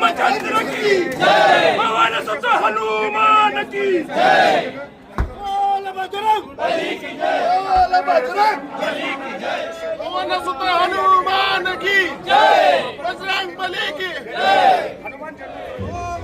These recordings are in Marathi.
रामचंद्र की जय, पवन सुत हनुमान की जय, बोल बजरंग बली की जय, बोल बजरंग बली की जय, पवन सुत हनुमान की जय, बजरंग बली की जय, हनुमान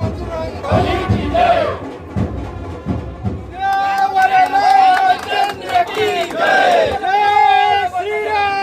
बजरंग बली की जय, रामचंद्र की जय, जय श्री राम।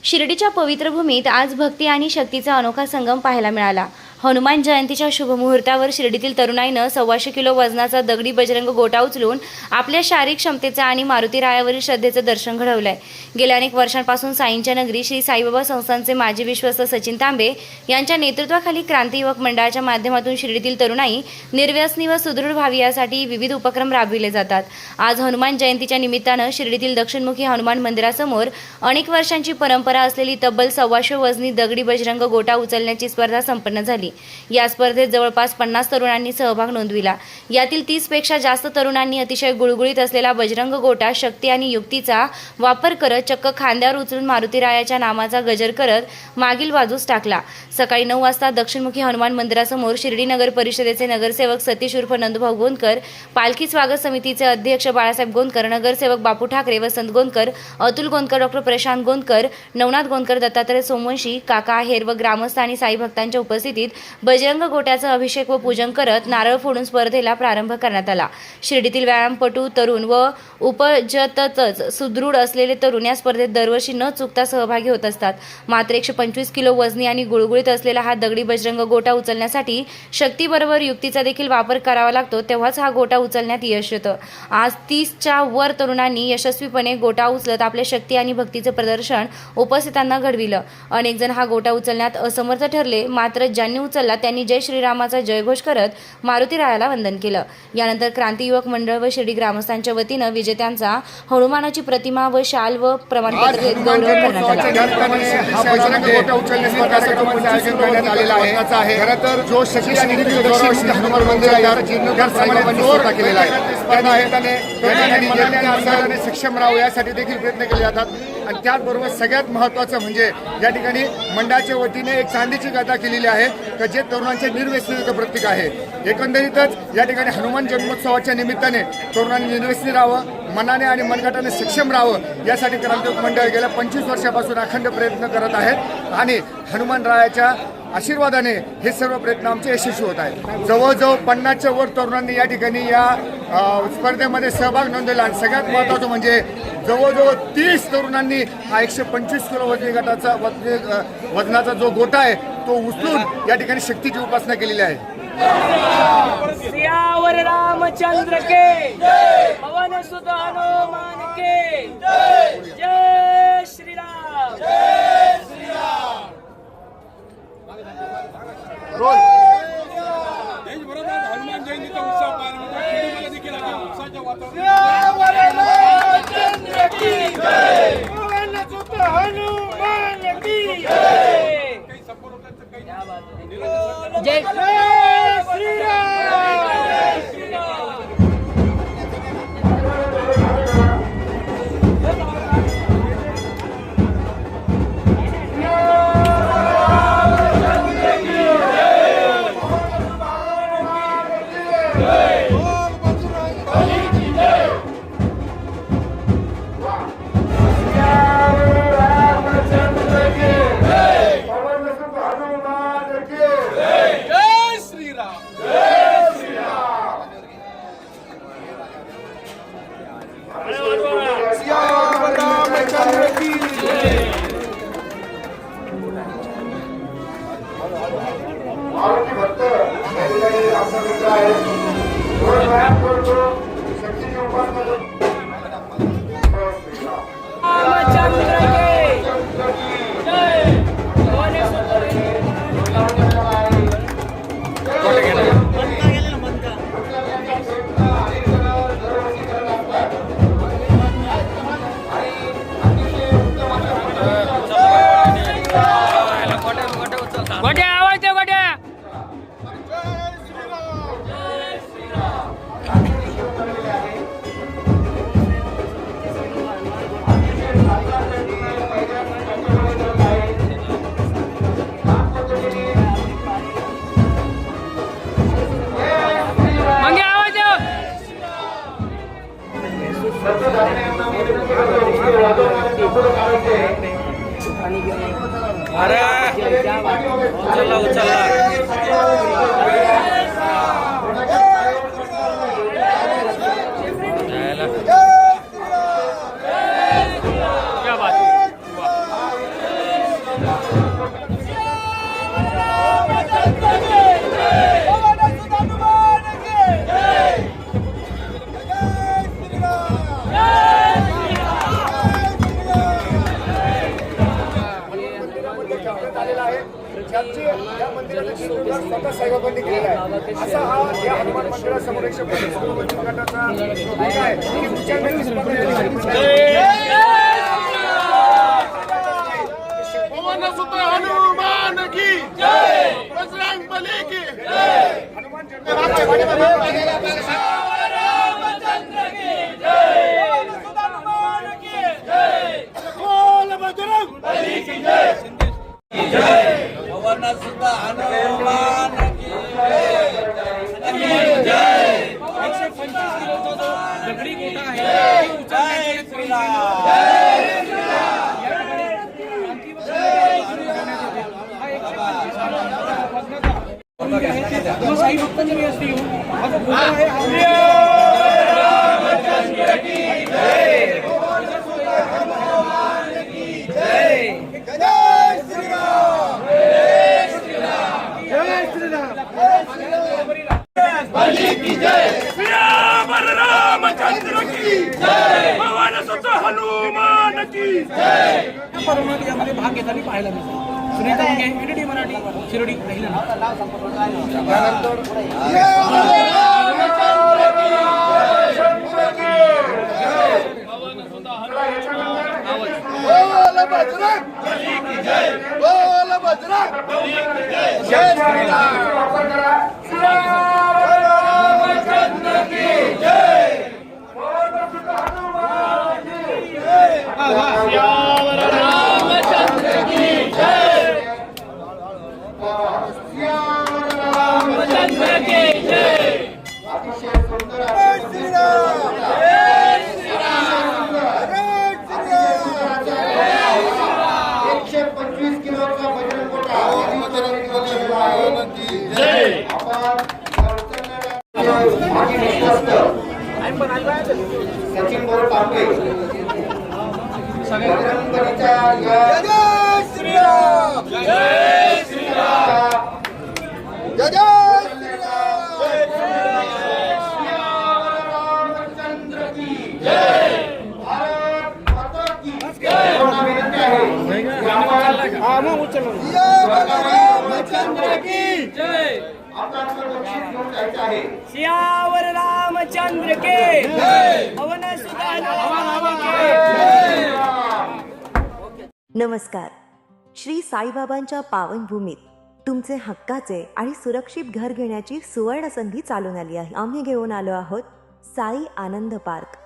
शिर्डीच्या पवित्र भूमीत आज भक्ती आणि शक्तीचा अनोखा संगम पाहायला मिळाला। हनुमान जयंतीच्या शुभमुहूर्तावर शिर्डीतील तरुणाईनं 125 किलो वजनाचा दगडी बजरंग गोटा उचलून आपल्या शारीरिक क्षमतेचा आणि मारुती रायावरील श्रद्धेचं दर्शन घडवलंय। गेल्या अनेक वर्षांपासून साईंच्या नगरी श्री साईबाबा संस्थानचे माजी विश्वस्त सचिन तांबे यांच्या नेतृत्वाखाली क्रांती युवक मंडळाच्या माध्यमातून शिर्डीतील तरुणाई निर्व्यसनी व सुदृढ व्हावी यासाठी विविध उपक्रम राबविले जातात। आज हनुमान जयंतीच्या निमित्तानं शिर्डीतील दक्षिणमुखी हनुमान मंदिरासमोर अनेक वर्षांची परंपरा असलेली तब्बल 125 वजनी दगडी बजरंग गोटा उचलण्याची स्पर्धा संपन्न झाली। या स्पर्धेत जवळपास 50 तरुणांनी सहभाग नोंदविला। यातील 30 पेक्षा जास्त तरुणांनी अतिशय गुळगुळीत असलेला बजरंग गोटा शक्ती आणि युक्तीचा वापर करत चक्क खांद्यावर उचलून मारुती रायाच्या नामाचा गजर करत मागील बाजूस टाकला। सकाळी 9 वाजता दक्षिणमुखी हनुमान मंदिरासमोर शिर्डी नगर परिषदेचे नगरसेवक सतीश उर्फ नंदुभाऊ गोंदकर, पालखी स्वागत समितीचे अध्यक्ष बाळासाहेब गोंदकर, नगरसेवक बापू ठाकरे, वसंत गोंदकर, अतुल गोंदकर, डॉक्टर प्रशांत गोंदकर, नवनाथ गोंदकर, दत्तात्रय सोमवंशी, काका आहेर व ग्रामस्थ आणि साई भक्तांच्या उपस्थितीत बजरंग गोट्याचा अभिषेक व पूजन करत नारळ फोडून स्पर्धेला प्रारंभ करण्यात आला। शिर्डीतील व्यायामपटू, तरुण व उपजतच सुदृढ असलेले तरुण या स्पर्धेत दरवर्षी न चुकता सहभागी होत असतात। मात्र 125 किलो वजनी आणि गुळगुळीत असलेला हा दगडी बजरंग गोटा उचलण्यासाठी शक्तीबरोबर युक्तीचा देखील वापर करावा लागतो, तेव्हाच हा गोटा उचलण्यात यश येतं। आज 30च्या वर तरुणांनी यशस्वीपणे गोटा उचलत आपल्या शक्ती आणि भक्तीचे प्रदर्शन उपस्थितांना घडविलं। अनेक जण हा गोटा उचलण्यात असमर्थ ठरले, मात्र ज्यांनी उचलला त्यांनी जय श्रीरामाचा जयघोष करत मारुती रायाला वंदन केलं। यानंतर क्रांती युवक मंडळ व शिर्डी ग्रामस्थांच्या वतीनं विजेत्यांचा हनुमानाची प्रतिमा व शाल व प्रमाणपत्र देत गौरव करण्यात आला। खरं तर जो शक्ती आणि हनुमान मंदिराला जीर्णोद्धार साहेबांनी स्वतः केलेला आहे, सक्षम राहावं यासाठी देखील प्रयत्न केले जातात। आणि त्याचबरोबर सगळ्यात महत्त्वाचं म्हणजे या ठिकाणी मंडळाच्या वतीने एक चांदीची गाथा केलेली आहे की जे तरुणांचे निर्व्यसनीचं प्रतीक आहे। एकंदरीतच या ठिकाणी हनुमान जन्मोत्सवाच्या निमित्ताने तरुणांनी निर्व्यसनी राहावं, मनाने आणि मनगटाने सक्षम राहावं यासाठी क्रांती मंडळ गेल्या 25 वर्षापासून अखंड प्रयत्न करत आहेत आणि हनुमान रायाच्या आशीर्वादाने हे सर्व प्रयत्न आमचे यशस्वी होत आहेत। जवळजवळ 50च्या वर तरुणांनी या ठिकाणी या स्पर्धेमध्ये सहभाग नोंदवला आणि सगळ्यात महत्त्वाचं म्हणजे जवळजवळ 30 तरुणांनी हा 125 किलो वजनी गटाचा वजनाचा जो गोटा आहे तो उचलून या ठिकाणी शक्तीची उपासना केलेली आहे। सियावर रामचंद्र के जय, पवन सुत हनुमान के जय, जय श्री राम, जय श्री राम। देशभरात हनुमान जयंतीचा उत्सव पाहायला शिर्डीमध्ये देखील आता उत्साहाच्या वातावरण रामचंद्र की जय, पवन सुत हनुमान की जय, काही सपोर्ट होतं काही जय श्री राम, जय श्री राम। मारुती भक्त या ठिकाणी आमचा मित्र आहे, रोज व्यायाम करतो, शक्तीची उपासना करतो। रामचंद्र के जय, पवन सुत गोट्या आवाज दे गोट्या। पाणी घेऊन क्या बात या मंदिराचा जीर्णोद्धार स्वतः साईबाबांनी केलेला आहे. असा हा या हनुमान मंदिरासमोर 125 गटाचा मुलगा आहे की उच्चांगाची स्पर्धा या ठिकाणी पवनसुत हनुमान की जय, बजरंग बली की जय, हनुमान रामचंद्र की जय, पवनसुत हनुमान की जय, बोल बजरंग बली की जय, पवनसुत हनुमान की जय, 125 किलोचा जो दगडी गोटा आहे, जय श्रीराम, जय श्रीराम. साई भक्तांच्या व्यवस्थे येऊन माझा गोटा आहे रामचंद्र की जय, जय श्रीराम, जय श्रीराम, जय श्रीराम, बली की जय, श्रीराम रामचंद्र की जय, पवनसुत हनुमान की जय. परवानगी यामध्ये भाग घेताना पाहायला मिळतो. सुनीता मुंगे, NDT मराठी, शिर्डी, पहिल्यांदा. बोल बजरंग बली की जय, बोल बजरंग बली की जय, जय श्रीराम, रामचंद्र की जय, पवनसुत हनुमान की जय, श्याम रामचंद्र की जय, श्याम रामचंद्र की जय. अतिशय सुंदर जय श्रीराम, जय श्रीराम, जय श्रीराम. 125 किलोचा बजरंग गोटा जय. सचिन बोर तांबे बजरंग बलीच्या जय श्रीराम, जय श्रीराम, जय श्रीराम, रामचंद्र की जय, भारत माता की जय. विनंती आहे रामचंद्र की जय. आपल्याला बक्षीस घेऊन जायचं आहे. सियावर रामचंद्र के पवनसुत हनुमान के. नमस्कार. श्री साईबाबांच्या पावनभूमीत तुमचे हक्काचे आणि सुरक्षित घर घेण्याची सुवर्ण संधी चालून आली आहे. आम्ही घेऊन आलो आहोत साई आनंद पार्क.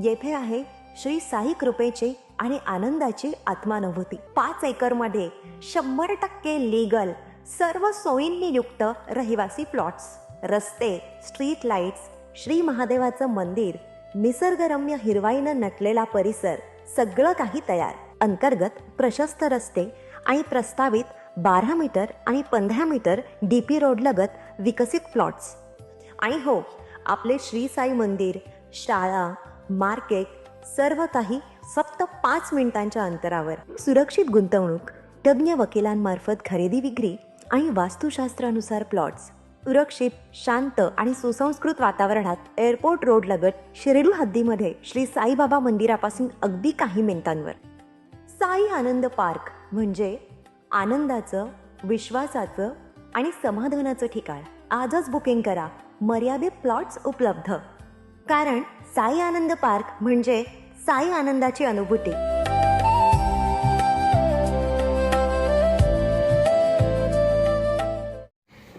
येथे आहे श्री साई कृपेची आणि आनंदाची आत्मानुभूती. 5 एकरमध्ये 100% लीगल सर्व सोयींनी युक्त रहिवासी प्लॉट्स, रस्ते, स्ट्रीट लाईट्स, श्री महादेवाचं मंदिर, निसर्गरम्य हिरवाईनं नटलेला परिसर, सगळं काही तयार. अंतर्गत प्रशस्त रस्ते आणि प्रस्तावित 12 मीटर आणि 15 मीटर DP रोड लगत विकसित प्लॉट्स. आणि हो, आपले श्री साई मंदिर, शाळा, मार्केट सर्व काही फक्त 5 मिनिटांच्या अंतरावर. सुरक्षित गुंतवणूक, तज्ज्ञ वकिलांमार्फत खरेदी विक्री आणि वास्तुशास्त्रानुसार प्लॉट्स. सुरक्षित, शांत आणि सुसंस्कृत वातावरणात एअरपोर्ट रोड लगत शिर्डी हद्दीमध्ये श्री साईबाबा मंदिरापासून अगदी काही मिनिटांवर. साई आनंद पार्क म्हणजे आनंदाचं, विश्वासाचं आणि समाधानाचं ठिकाण. आजच बुकिंग करा. मर्यादित प्लॉट्स उपलब्ध. कारण साई आनंद पार्क म्हणजे साई आनंदाची अनुभूती.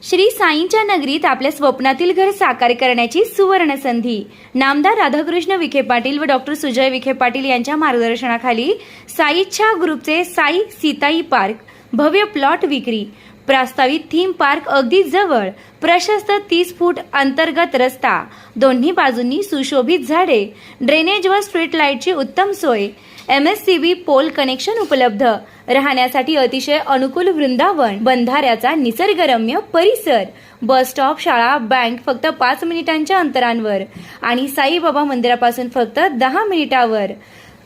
श्री साईंच्या नगरीत आपल्या स्वप्नातील घर साकार करण्याची सुवर्ण संधी. नामदार राधाकृष्ण विखे पाटील व डॉक्टर सुजय विखे पाटील यांच्या मार्गदर्शनाखाली साईच्छा ग्रुपचे साई सीताई पार्क. भव्य प्लॉट विक्री. प्रस्तावित थीम पार्क अगदी जवळ. प्रशस्त 30 फूट अंतर्गत रस्ता. दोन्ही बाजूंनी सुशोभित झाडे. ड्रेनेज व स्ट्रीट लाईटची उत्तम सोय. MSCB पोल कनेक्शन उपलब्ध, राहण्यासाठी अतिशय अनुकूल वृंदावन, बंधाऱ्याचा निसर्गरम्य परिसर, बस स्टॉप, शाळा, बँक फक्त 5 मिनिटांच्या अंतरावर आणि साईबाबा मंदिरापासून फक्त 10 मिनिटावर.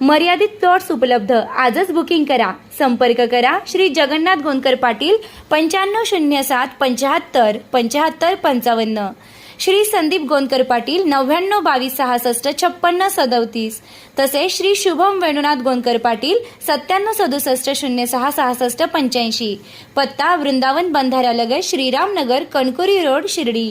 मर्यादित प्लॉट्स उपलब्ध. आजच बुकिंग करा. संपर्क करा श्री जगन्नाथ गोंदकर पाटील 9507 75 75 55, श्री संदीप गोंदकर पाटील 99 22 66 56 37, तसेच श्री शुभम वेणुनाथ गोंदकर पाटील 97 67 06 66 85. पत्ता वृंदावन बंधाऱ्यालगत श्रीराम नगर, कणकोरी रोड, शिर्डी.